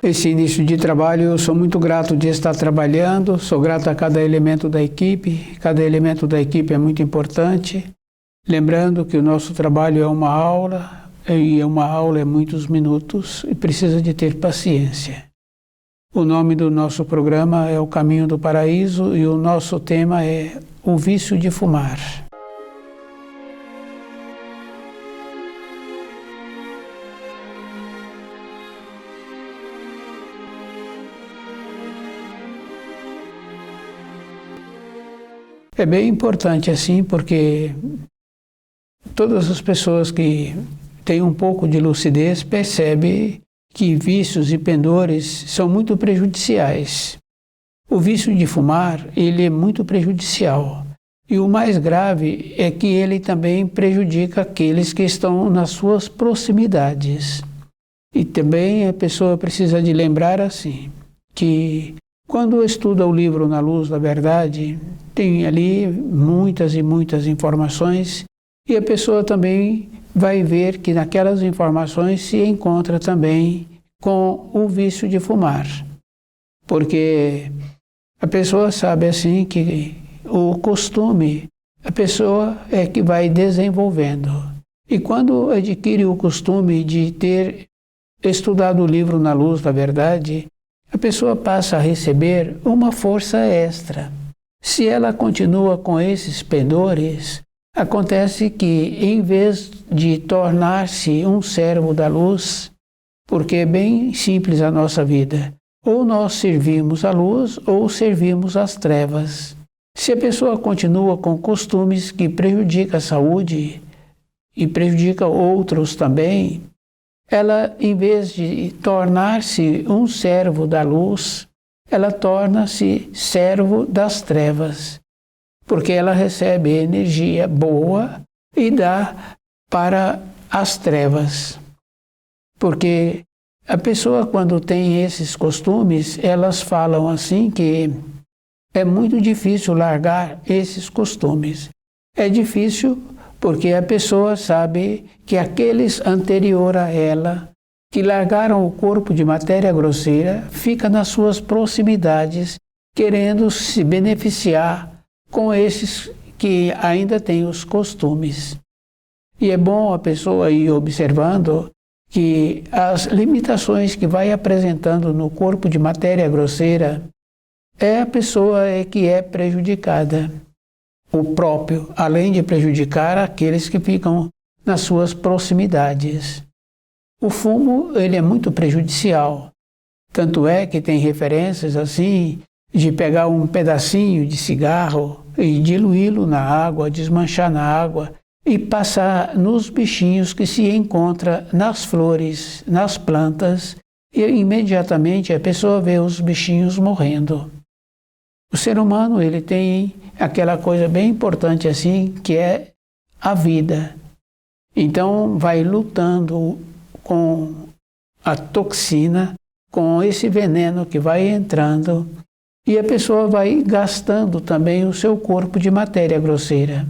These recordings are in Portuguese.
Esse início de trabalho, eu sou muito grato de estar trabalhando, sou grato a cada elemento da equipe é muito importante. Lembrando que o nosso trabalho é uma aula, e uma aula é muitos minutos e precisa de ter paciência. O nome do nosso programa é O Caminho do Paraíso e o nosso tema é o vício de fumar. É bem importante assim, porque todas as pessoas que têm um pouco de lucidez percebem que vícios e pendores são muito prejudiciais. O vício de fumar, ele é muito prejudicial. E o mais grave é que ele também prejudica aqueles que estão nas suas proximidades. E também a pessoa precisa de lembrar assim, que quando estuda o livro Na Luz da Verdade, tem ali muitas e muitas informações e a pessoa também vai ver que naquelas informações se encontra também com o vício de fumar. Porque a pessoa sabe assim que o costume, a pessoa é que vai desenvolvendo. E quando adquire o costume de ter estudado o livro Na Luz da Verdade, a pessoa passa a receber uma força extra. Se ela continua com esses pendores, acontece que, em vez de tornar-se um servo da luz, porque é bem simples a nossa vida, ou nós servimos a luz ou servimos as trevas. Se a pessoa continua com costumes que prejudicam a saúde e prejudicam outros também, ela, em vez de tornar-se um servo da luz, ela torna-se servo das trevas, porque ela recebe energia boa e dá para as trevas. Porque a pessoa, quando tem esses costumes, elas falam assim que é muito difícil largar esses costumes. É difícil porque a pessoa sabe que aqueles anterior a ela, que largaram o corpo de matéria grosseira, fica nas suas proximidades, querendo se beneficiar com esses que ainda têm os costumes. E é bom a pessoa ir observando que as limitações que vai apresentando no corpo de matéria grosseira é a pessoa que é prejudicada. O próprio, além de prejudicar aqueles que ficam nas suas proximidades. O fumo, ele é muito prejudicial. Tanto é que tem referências assim, de pegar um pedacinho de cigarro e diluí-lo na água, desmanchar na água e passar nos bichinhos que se encontram nas flores, nas plantas, e imediatamente a pessoa vê os bichinhos morrendo. O ser humano, ele tem aquela coisa bem importante assim, que é a vida. Então vai lutando com a toxina, com esse veneno que vai entrando, e a pessoa vai gastando também o seu corpo de matéria grosseira.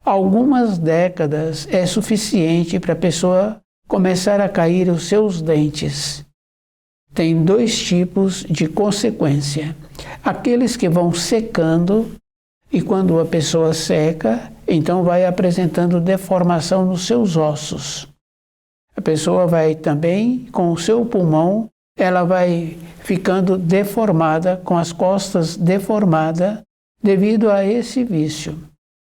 Algumas décadas é suficiente para a pessoa começar a cair os seus dentes. Tem dois tipos de consequência. Aqueles que vão secando, e quando a pessoa seca, então vai apresentando deformação nos seus ossos. A pessoa vai também, com o seu pulmão, ela vai ficando deformada, com as costas deformadas, devido a esse vício.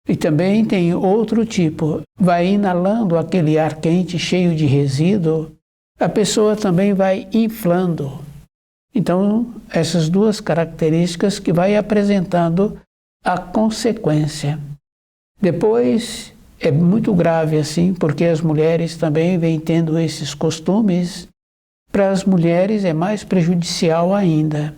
E também tem outro tipo, vai inalando aquele ar quente cheio de resíduo, a pessoa também vai inflando. Então, essas duas características que vai apresentando a consequência. Depois, é muito grave assim, porque as mulheres também vêm tendo esses costumes. Para as mulheres é mais prejudicial ainda.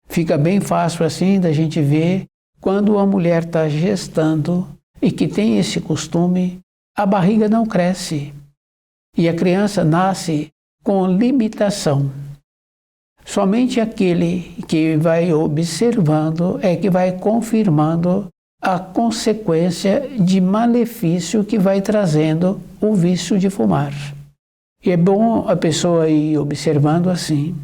Fica bem fácil assim da gente ver quando a mulher está gestando e que tem esse costume, a barriga não cresce. E a criança nasce com limitação. Somente aquele que vai observando é que vai confirmando a consequência de malefício que vai trazendo o vício de fumar. E é bom a pessoa ir observando assim.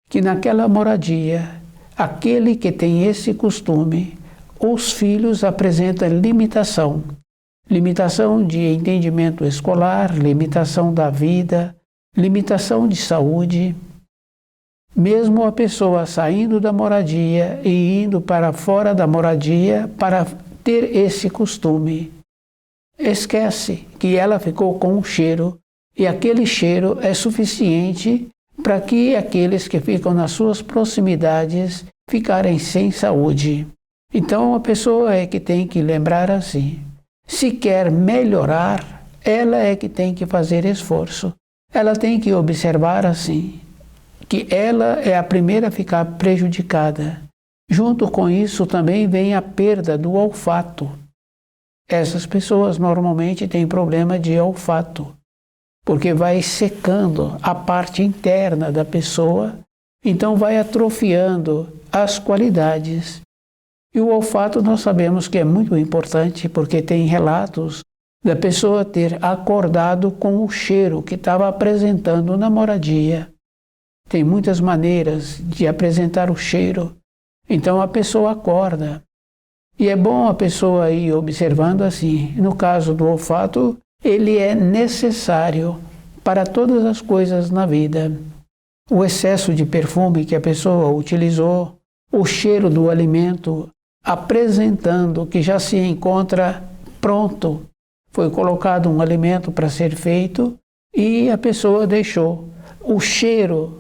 que naquela moradia, aquele que tem esse costume, os filhos apresentam limitação. Limitação de entendimento escolar, limitação da vida, limitação de saúde. Mesmo a pessoa saindo da moradia e indo para fora da moradia para ter esse costume, esquece que ela ficou com um cheiro e aquele cheiro é suficiente para que aqueles que ficam nas suas proximidades ficarem sem saúde. Então a pessoa é que tem que lembrar assim, se quer melhorar, ela é que tem que fazer esforço. Ela tem que observar assim, que ela é a primeira a ficar prejudicada. Junto com isso também vem a perda do olfato. Essas pessoas normalmente têm problema de olfato, porque vai secando a parte interna da pessoa, então vai atrofiando as qualidades. E o olfato nós sabemos que é muito importante, porque tem relatos da pessoa ter acordado com o cheiro que estava apresentando na moradia. Tem muitas maneiras de apresentar o cheiro, então a pessoa acorda. E é bom a pessoa ir observando assim. No caso do olfato, ele é necessário para todas as coisas na vida. O excesso de perfume que a pessoa utilizou, o cheiro do alimento apresentando que já se encontra pronto. Foi colocado um alimento para ser feito e a pessoa deixou. O cheiro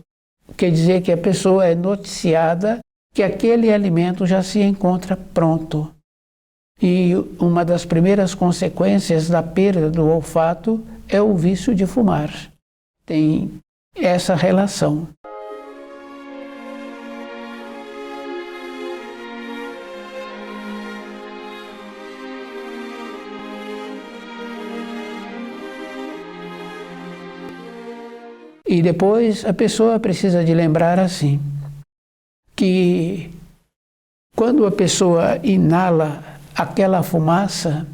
quer dizer que a pessoa é noticiada que aquele alimento já se encontra pronto. E uma das primeiras consequências da perda do olfato é o vício de fumar. Tem essa relação. E depois a pessoa precisa de lembrar assim, que quando a pessoa inala aquela fumaça,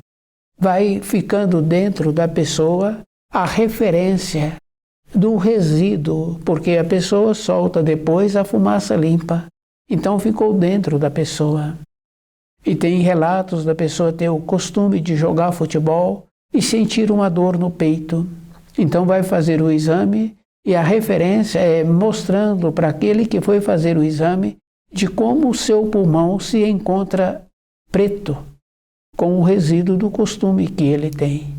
vai ficando dentro da pessoa a referência do resíduo, porque a pessoa solta depois a fumaça limpa, então ficou dentro da pessoa. E tem relatos da pessoa ter o costume de jogar futebol e sentir uma dor no peito. Então vai fazer o exame e a referência é mostrando para aquele que foi fazer o exame de como o seu pulmão se encontra preto, com o resíduo do costume que ele tem.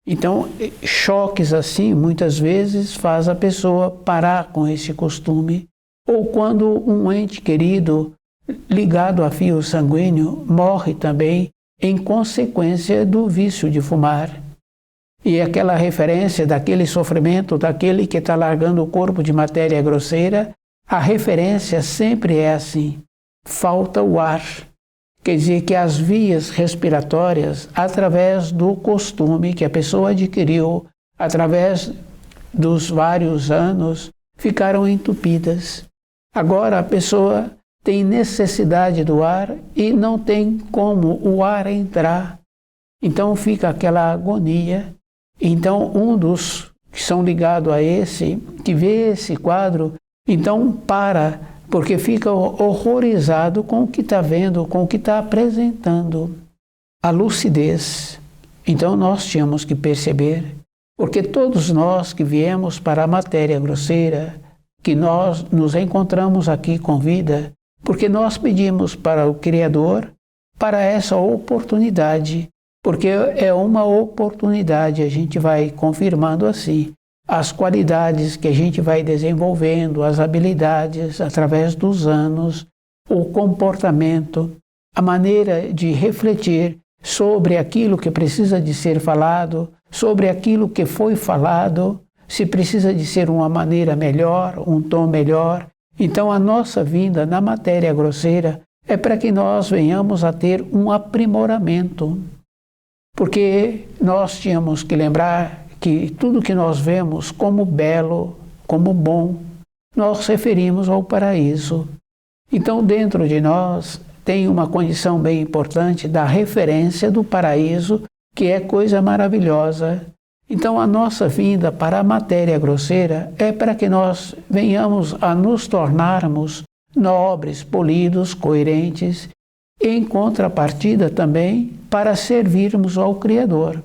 Então, choques assim, muitas vezes, faz a pessoa parar com esse costume. Ou quando um ente querido ligado a fio sanguíneo morre também em consequência do vício de fumar. E aquela referência daquele sofrimento, daquele que está largando o corpo de matéria grosseira, a referência sempre é assim, falta o ar. Quer dizer que as vias respiratórias, através do costume que a pessoa adquiriu, através dos vários anos, ficaram entupidas. Agora a pessoa tem necessidade do ar e não tem como o ar entrar. Então fica aquela agonia. Então um dos que são ligados a esse, que vê esse quadro, então para, porque fica horrorizado com o que está vendo, com o que está apresentando. A lucidez. Então nós tínhamos que perceber, porque todos nós que viemos para a matéria grosseira, que nós nos encontramos aqui com vida, porque nós pedimos para o Criador, para essa oportunidade, porque é uma oportunidade, a gente vai confirmando assim, as qualidades que a gente vai desenvolvendo, as habilidades através dos anos, o comportamento, a maneira de refletir sobre aquilo que precisa de ser falado, sobre aquilo que foi falado, se precisa de ser uma maneira melhor, um tom melhor. Então a nossa vinda na matéria grosseira é para que nós venhamos a ter um aprimoramento. Porque nós tínhamos que lembrar que tudo que nós vemos como belo, como bom, nós referimos ao paraíso. Então dentro de nós tem uma condição bem importante da referência do paraíso, que é coisa maravilhosa. Então a nossa vinda para a matéria grosseira é para que nós venhamos a nos tornarmos nobres, polidos, coerentes, em contrapartida também para servirmos ao Criador.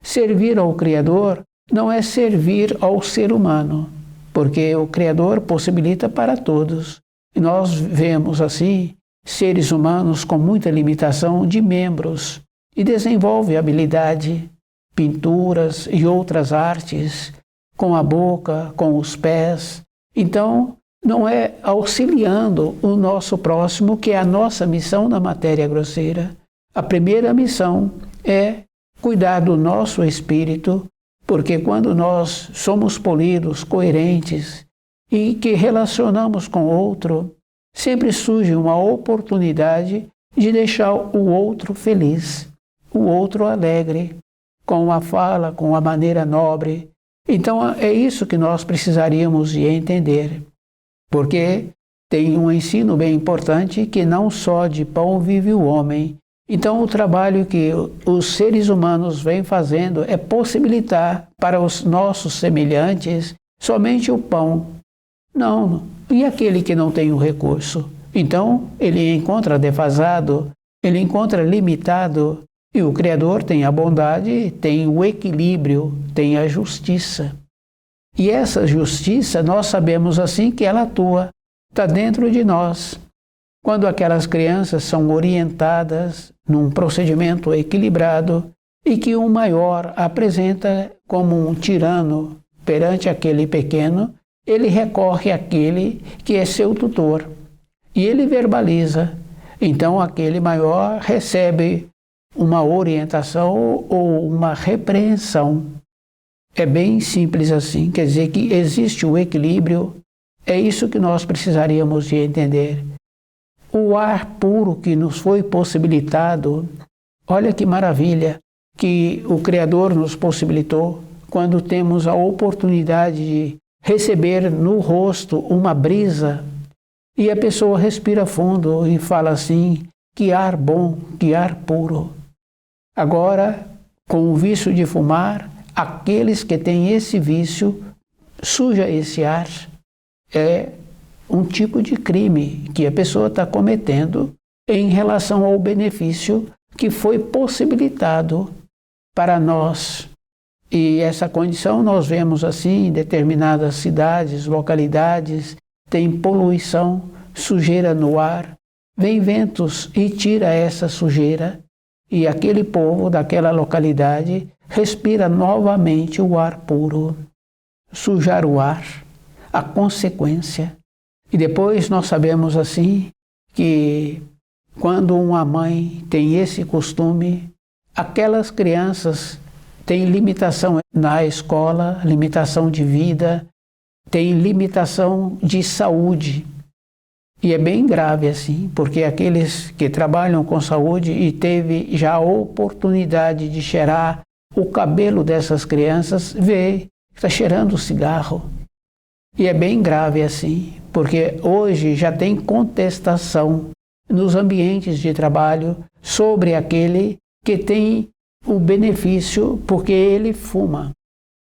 Servir ao Criador não é servir ao ser humano, porque o Criador possibilita para todos. E nós vemos assim seres humanos com muita limitação de membros e desenvolve habilidade, pinturas e outras artes com a boca, com os pés. Então, não é auxiliando o nosso próximo que é a nossa missão na matéria grosseira. A primeira missão é cuidar do nosso espírito, porque quando nós somos polidos, coerentes e que relacionamos com o outro, sempre surge uma oportunidade de deixar o outro feliz, o outro alegre, com a fala, com a maneira nobre. Então é isso que nós precisaríamos de entender, porque tem um ensino bem importante que não só de pão vive o homem. Então o trabalho que os seres humanos vêm fazendo é possibilitar para os nossos semelhantes somente o pão. Não, e aquele que não tem o recurso? Então ele encontra defasado, ele encontra limitado, e o Criador tem a bondade, tem o equilíbrio, tem a justiça. E essa justiça, nós sabemos assim que ela atua, está dentro de nós. Quando aquelas crianças são orientadas num procedimento equilibrado e que o maior apresenta como um tirano perante aquele pequeno, ele recorre àquele que é seu tutor e ele verbaliza. Então aquele maior recebe uma orientação ou uma repreensão. É bem simples assim, quer dizer que existe o equilíbrio, é isso que nós precisaríamos de entender. O ar puro que nos foi possibilitado, olha que maravilha que o Criador nos possibilitou quando temos a oportunidade de receber no rosto uma brisa e a pessoa respira fundo e fala assim, que ar bom, que ar puro. Agora, com o vício de fumar, aqueles que têm esse vício, suja esse ar. É um tipo de crime que a pessoa está cometendo em relação ao benefício que foi possibilitado para nós. E essa condição nós vemos assim em determinadas cidades, localidades, tem poluição, sujeira no ar, vem ventos e tira essa sujeira e aquele povo daquela localidade respira novamente o ar puro. Sujar o ar, a consequência. E depois nós sabemos assim que quando uma mãe tem esse costume, aquelas crianças têm limitação na escola, limitação de vida, têm limitação de saúde. E é bem grave assim, porque aqueles que trabalham com saúde e teve já a oportunidade de cheirar o cabelo dessas crianças, vê que está cheirando cigarro. E é bem grave assim, porque hoje já tem contestação nos ambientes de trabalho sobre aquele que tem o benefício porque ele fuma.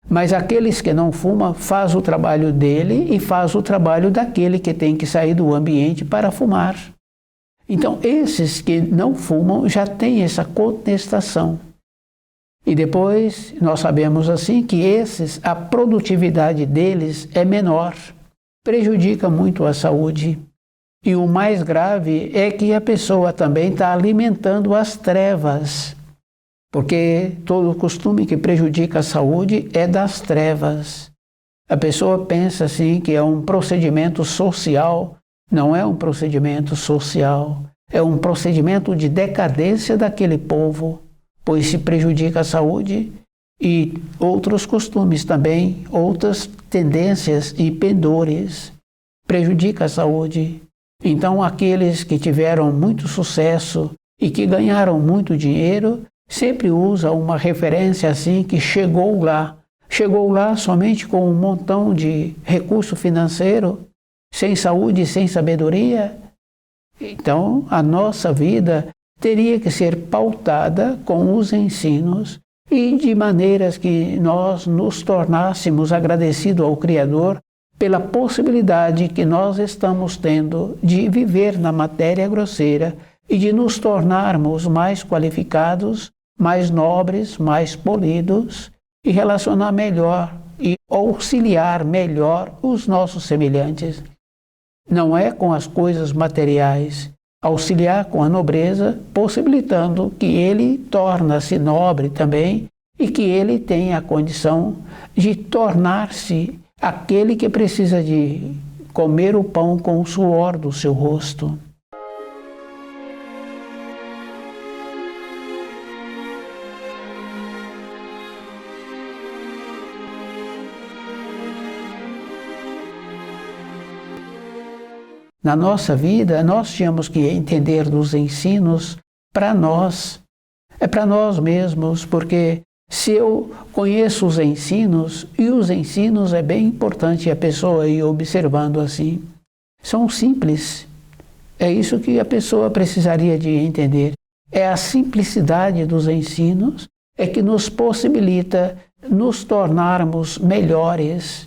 Mas aqueles que não fumam faz o trabalho dele e faz o trabalho daquele que tem que sair do ambiente para fumar. Então esses que não fumam já têm essa contestação. E depois nós sabemos assim que esses, a produtividade deles é menor, prejudica muito a saúde. E o mais grave é que a pessoa também está alimentando as trevas, porque todo costume que prejudica a saúde é das trevas. A pessoa pensa assim que é um procedimento social, não é um procedimento social, é um procedimento de decadência daquele povo, pois se prejudica a saúde e outros costumes também, outras tendências e pendores, prejudica a saúde. Então aqueles que tiveram muito sucesso e que ganharam muito dinheiro, sempre usa uma referência assim que chegou lá somente com um montão de recurso financeiro, sem saúde e sem sabedoria. Então a nossa vida teria que ser pautada com os ensinos e de maneiras que nós nos tornássemos agradecidos ao Criador pela possibilidade que nós estamos tendo de viver na matéria grosseira e de nos tornarmos mais qualificados, mais nobres, mais polidos e relacionar melhor e auxiliar melhor os nossos semelhantes. Não é com as coisas materiais, auxiliar com a nobreza, possibilitando que ele torna-se nobre também e que ele tenha a condição de tornar-se aquele que precisa de comer o pão com o suor do seu rosto. Na nossa vida, nós tínhamos que entender dos ensinos para nós, é para nós mesmos, porque se eu conheço os ensinos, e os ensinos é bem importante a pessoa ir observando assim, são simples, é isso que a pessoa precisaria de entender. É a simplicidade dos ensinos é que nos possibilita nos tornarmos melhores.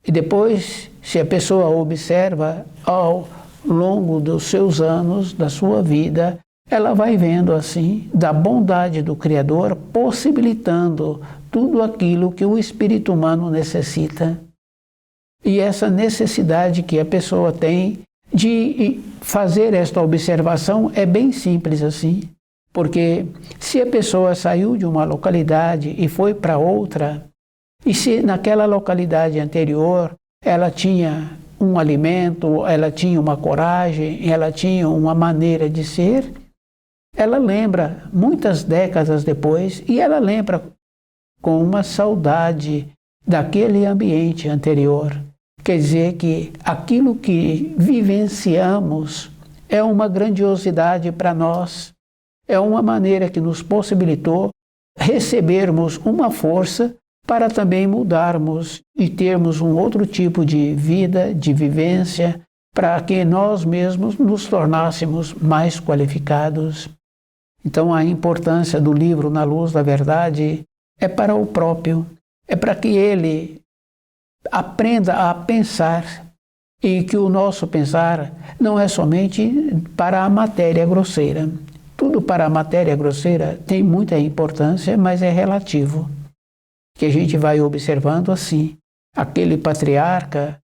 E depois, se a pessoa observa ao longo dos seus anos, da sua vida, ela vai vendo assim da bondade do Criador, possibilitando tudo aquilo que o espírito humano necessita. E essa necessidade que a pessoa tem de fazer esta observação é bem simples assim, porque se a pessoa saiu de uma localidade e foi para outra, e se naquela localidade anterior ela tinha um alimento, ela tinha uma coragem, ela tinha uma maneira de ser, ela lembra muitas décadas depois e ela lembra com uma saudade daquele ambiente anterior. Quer dizer que aquilo que vivenciamos é uma grandiosidade para nós, é uma maneira que nos possibilitou recebermos uma força para também mudarmos e termos um outro tipo de vida, de vivência, para que nós mesmos nos tornássemos mais qualificados. Então a importância do livro Na Luz da Verdade é para o próprio, é para que ele aprenda a pensar e que o nosso pensar não é somente para a matéria grosseira. Tudo para a matéria grosseira tem muita importância, mas é relativo. Que a gente vai observando assim. Aquele patriarca,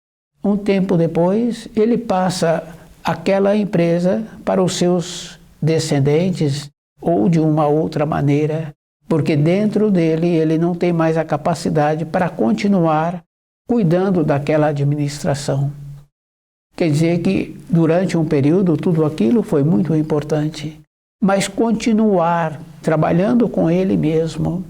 um tempo depois, ele passa aquela empresa para os seus descendentes ou de uma outra maneira, porque dentro dele ele não tem mais a capacidade para continuar cuidando daquela administração. Quer dizer que durante um período tudo aquilo foi muito importante, mas continuar trabalhando com ele mesmo,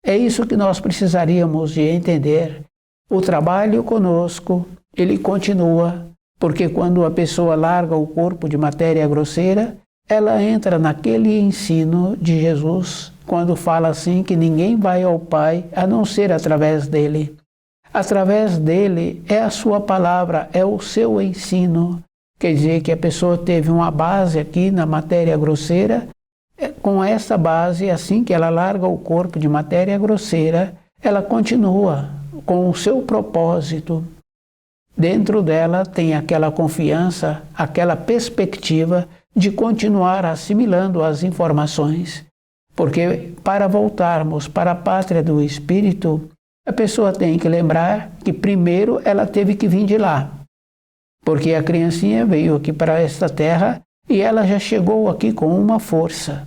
é isso que nós precisaríamos de entender. O trabalho conosco, ele continua, porque quando a pessoa larga o corpo de matéria grosseira, ela entra naquele ensino de Jesus, quando fala assim que ninguém vai ao Pai a não ser através dele. Através dele é a sua palavra, é o seu ensino. Quer dizer que a pessoa teve uma base aqui na matéria grosseira. Com essa base, assim que ela larga o corpo de matéria grosseira, ela continua com o seu propósito. Dentro dela tem aquela confiança, aquela perspectiva de continuar assimilando as informações. Porque para voltarmos para a pátria do Espírito, a pessoa tem que lembrar que primeiro ela teve que vir de lá. Porque a criancinha veio aqui para esta terra e ela já chegou aqui com uma força.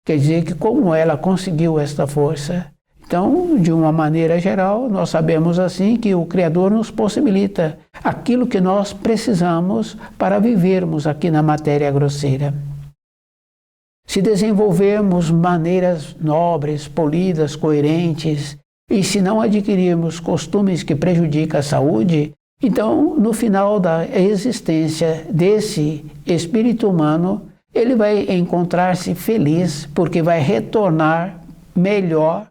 Quer dizer que como ela conseguiu esta força? Então, de uma maneira geral, nós sabemos assim que o Criador nos possibilita aquilo que nós precisamos para vivermos aqui na matéria grosseira. Se desenvolvermos maneiras nobres, polidas, coerentes, e se não adquirirmos costumes que prejudicam a saúde, então, no final da existência desse espírito humano, ele vai encontrar-se feliz porque vai retornar melhor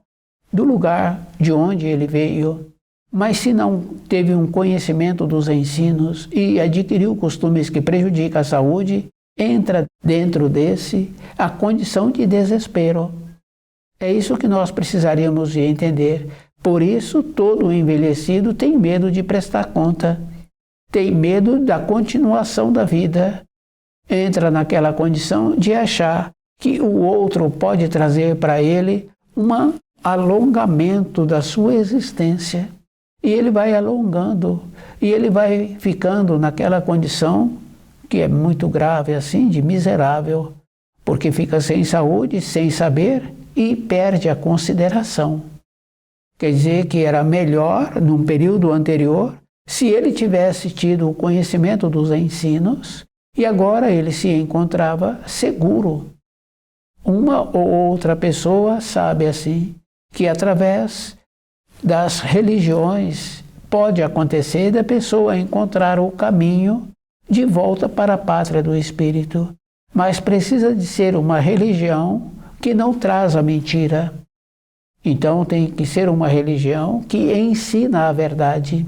do lugar de onde ele veio. Mas se não teve um conhecimento dos ensinos e adquiriu costumes que prejudicam a saúde, entra dentro desse a condição de desespero. É isso que nós precisaríamos de entender. Por isso, todo envelhecido tem medo de prestar conta, tem medo da continuação da vida, entra naquela condição de achar que o outro pode trazer para ele um alongamento da sua existência. E ele vai alongando, e ele vai ficando naquela condição que é muito grave assim, de miserável, porque fica sem saúde, sem saber e perde a consideração. Quer dizer que era melhor, num período anterior, se ele tivesse tido o conhecimento dos ensinos e agora ele se encontrava seguro. Uma ou outra pessoa sabe assim que através das religiões pode acontecer da pessoa encontrar o caminho de volta para a pátria do espírito, mas precisa de ser uma religião que não traz a mentira. Então tem que ser uma religião que ensina a verdade.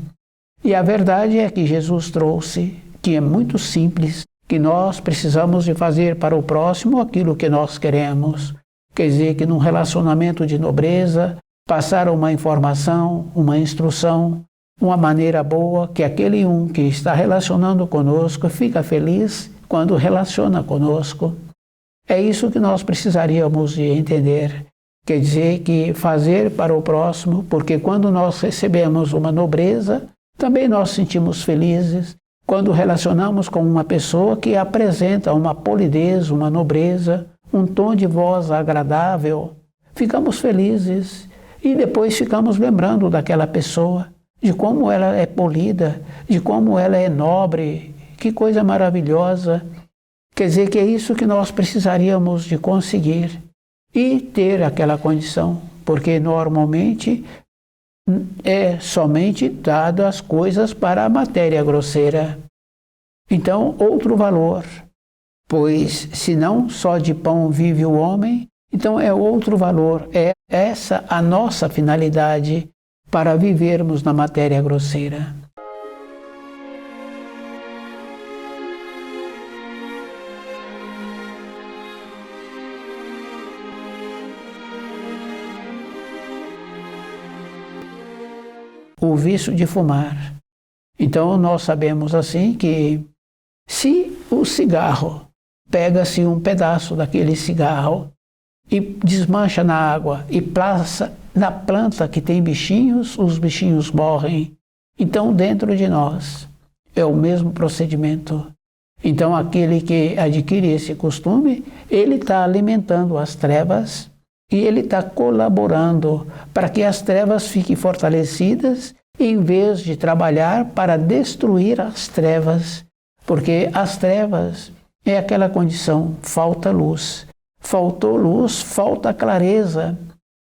E a verdade é que Jesus trouxe, que é muito simples, que nós precisamos de fazer para o próximo aquilo que nós queremos. Quer dizer que num relacionamento de nobreza, passar uma informação, uma instrução, uma maneira boa, que aquele que está relacionando conosco fica feliz quando relaciona conosco. É isso que nós precisaríamos de entender. Quer dizer que fazer para o próximo, porque quando nós recebemos uma nobreza, também nós sentimos felizes. Quando relacionamos com uma pessoa que apresenta uma polidez, uma nobreza, um tom de voz agradável, ficamos felizes e depois ficamos lembrando daquela pessoa, de como ela é polida, de como ela é nobre, que coisa maravilhosa. Quer dizer que é isso que nós precisaríamos de conseguir e ter aquela condição, porque normalmente é somente dado as coisas para a matéria grosseira. Então, outro valor, pois se não só de pão vive o homem, então é outro valor, é essa a nossa finalidade para vivermos na matéria grosseira. O vício de fumar. Então nós sabemos assim que se o cigarro pega-se um pedaço daquele cigarro e desmancha na água e passa na planta que tem bichinhos, os bichinhos morrem. Então dentro de nós é o mesmo procedimento. Então aquele que adquire esse costume, ele está alimentando as trevas e ele está colaborando para que as trevas fiquem fortalecidas em vez de trabalhar para destruir as trevas, porque as trevas é aquela condição, falta luz. Faltou luz, falta clareza.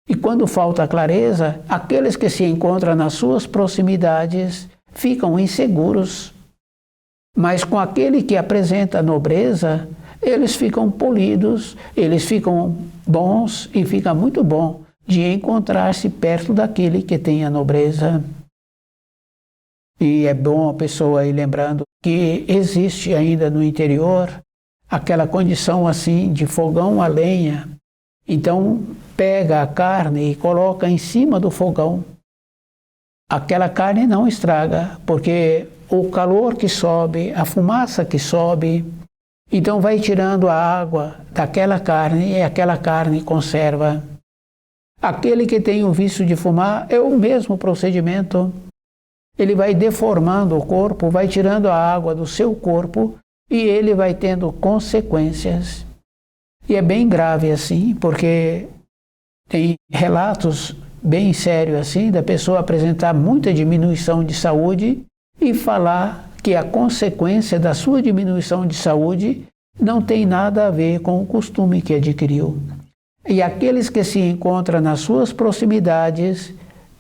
E quando falta clareza, aqueles que se encontram nas suas proximidades ficam inseguros. Mas com aquele que apresenta nobreza, eles ficam polidos, eles ficam bons e fica muito bom de encontrar-se perto daquele que tem a nobreza. E é bom a pessoa ir lembrando que existe ainda no interior aquela condição assim de fogão a lenha. Então pega a carne e coloca em cima do fogão. Aquela carne não estraga, porque o calor que sobe, a fumaça que sobe, então vai tirando a água daquela carne e aquela carne conserva. Aquele que tem o vício de fumar é o mesmo procedimento. Ele vai deformando o corpo, vai tirando a água do seu corpo e ele vai tendo consequências. E é bem grave assim, porque tem relatos bem sérios assim, da pessoa apresentar muita diminuição de saúde e falar que a consequência da sua diminuição de saúde não tem nada a ver com o costume que adquiriu. E aqueles que se encontram nas suas proximidades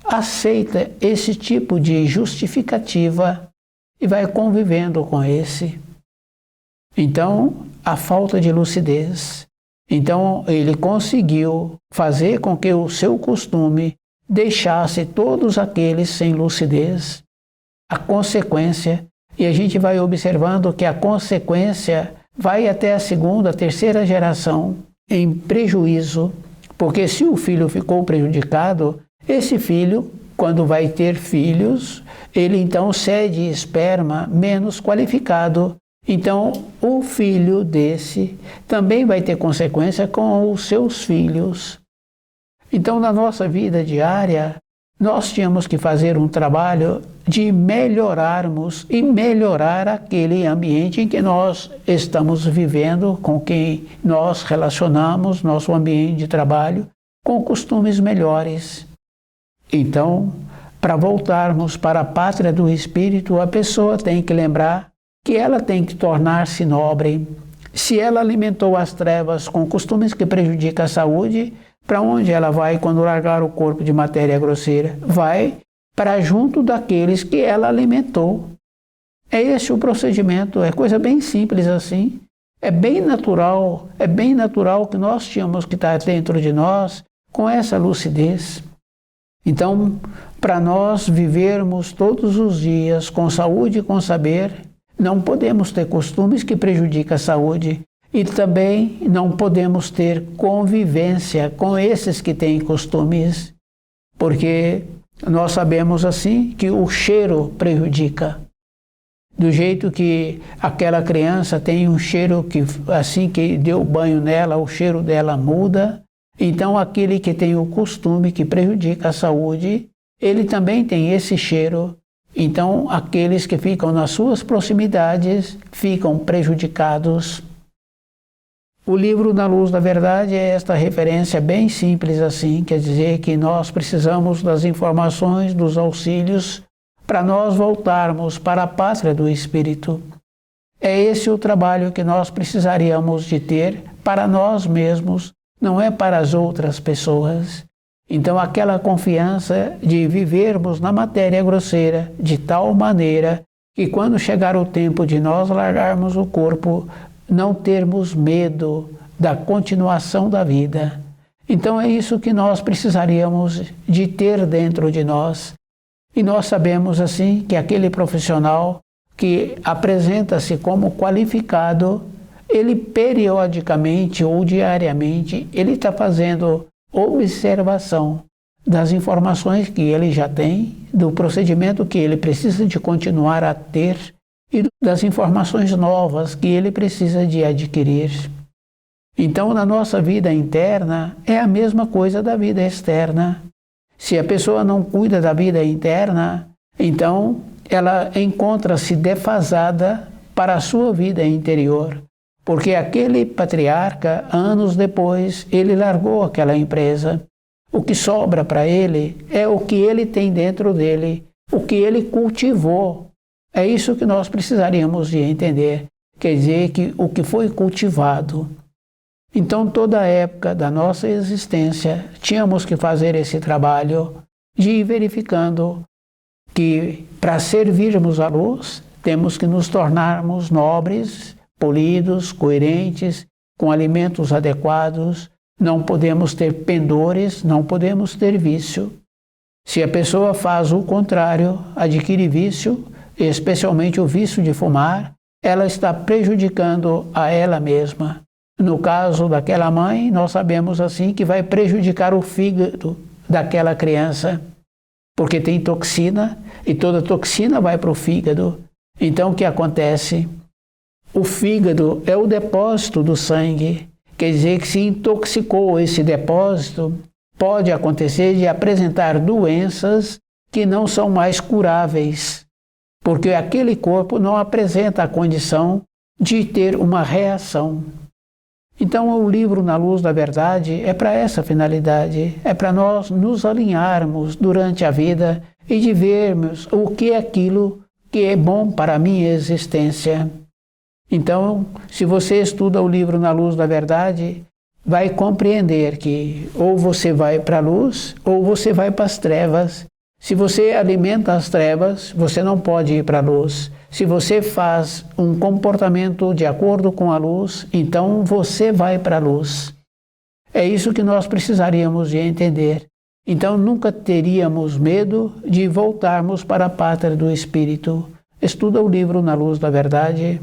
aceita esse tipo de justificativa e vai convivendo com esse. Então, a falta de lucidez. Então, ele conseguiu fazer com que o seu costume deixasse todos aqueles sem lucidez. A consequência, e a gente vai observando que a consequência vai até a segunda, terceira geração em prejuízo, Porque se o filho ficou prejudicado, esse filho, quando vai ter filhos, ele então cede esperma menos qualificado. Então, o filho desse também vai ter consequência com os seus filhos. Então, na nossa vida diária, nós tínhamos que fazer um trabalho de melhorarmos e melhorar aquele ambiente em que nós estamos vivendo, com quem nós relacionamos, nosso ambiente de trabalho, com costumes melhores. Então, para voltarmos para a pátria do espírito, a pessoa tem que lembrar que ela tem que tornar-se nobre. Se ela alimentou as trevas com costumes que prejudicam a saúde, para onde ela vai quando largar o corpo de matéria grosseira? Vai para junto daqueles que ela alimentou. É esse o procedimento, é coisa bem simples assim. É bem natural que nós tínhamos que estar dentro de nós com essa lucidez. Então, para nós vivermos todos os dias com saúde e com saber, não podemos ter costumes que prejudicam a saúde e também não podemos ter convivência com esses que têm costumes, porque nós sabemos assim que o cheiro prejudica. Do jeito que aquela criança tem um cheiro que assim que deu banho nela, o cheiro dela muda, então aquele que tem o costume que prejudica a saúde, ele também tem esse cheiro. Então, aqueles que ficam nas suas proximidades ficam prejudicados. O livro Na Luz da Verdade é esta referência bem simples assim, quer dizer que nós precisamos das informações, dos auxílios, para nós voltarmos para a pátria do Espírito. É esse o trabalho que nós precisaríamos de ter para nós mesmos, não é para as outras pessoas. Então, aquela confiança de vivermos na matéria grosseira de tal maneira que quando chegar o tempo de nós largarmos o corpo, não termos medo da continuação da vida. Então, é isso que nós precisaríamos de ter dentro de nós. E nós sabemos, assim, que aquele profissional que apresenta-se como qualificado, ele periodicamente ou diariamente, ele está fazendo observação das informações que ele já tem, do procedimento que ele precisa de continuar a ter e das informações novas que ele precisa de adquirir. Então, na nossa vida interna, é a mesma coisa da vida externa. Se a pessoa não cuida da vida interna, então ela encontra-se defasada para a sua vida interior. Porque aquele patriarca, anos depois, ele largou aquela empresa. O que sobra para ele é o que ele tem dentro dele, o que ele cultivou. É isso que nós precisaríamos de entender. Quer dizer que o que foi cultivado. Então, toda a época da nossa existência, tínhamos que fazer esse trabalho de ir verificando que, para servirmos a luz, temos que nos tornarmos nobres, polidos, coerentes, com alimentos adequados, não podemos ter pendores, não podemos ter vício. Se a pessoa faz o contrário, adquire vício, especialmente o vício de fumar, ela está prejudicando a ela mesma. No caso daquela mãe, nós sabemos assim que vai prejudicar o fígado daquela criança, porque tem toxina e toda toxina vai para o fígado. Então o que acontece? O fígado é o depósito do sangue, quer dizer que se intoxicou esse depósito, pode acontecer de apresentar doenças que não são mais curáveis, porque aquele corpo não apresenta a condição de ter uma reação. Então o livro Na Luz da Verdade é para essa finalidade, é para nós nos alinharmos durante a vida e de vermos o que é aquilo que é bom para a minha existência. Então, se você estuda o livro Na Luz da Verdade, vai compreender que ou você vai para a luz ou você vai para as trevas. Se você alimenta as trevas, você não pode ir para a luz. Se você faz um comportamento de acordo com a luz, então você vai para a luz. É isso que nós precisaríamos de entender. Então nunca teríamos medo de voltarmos para a pátria do Espírito. Estuda o livro Na Luz da Verdade.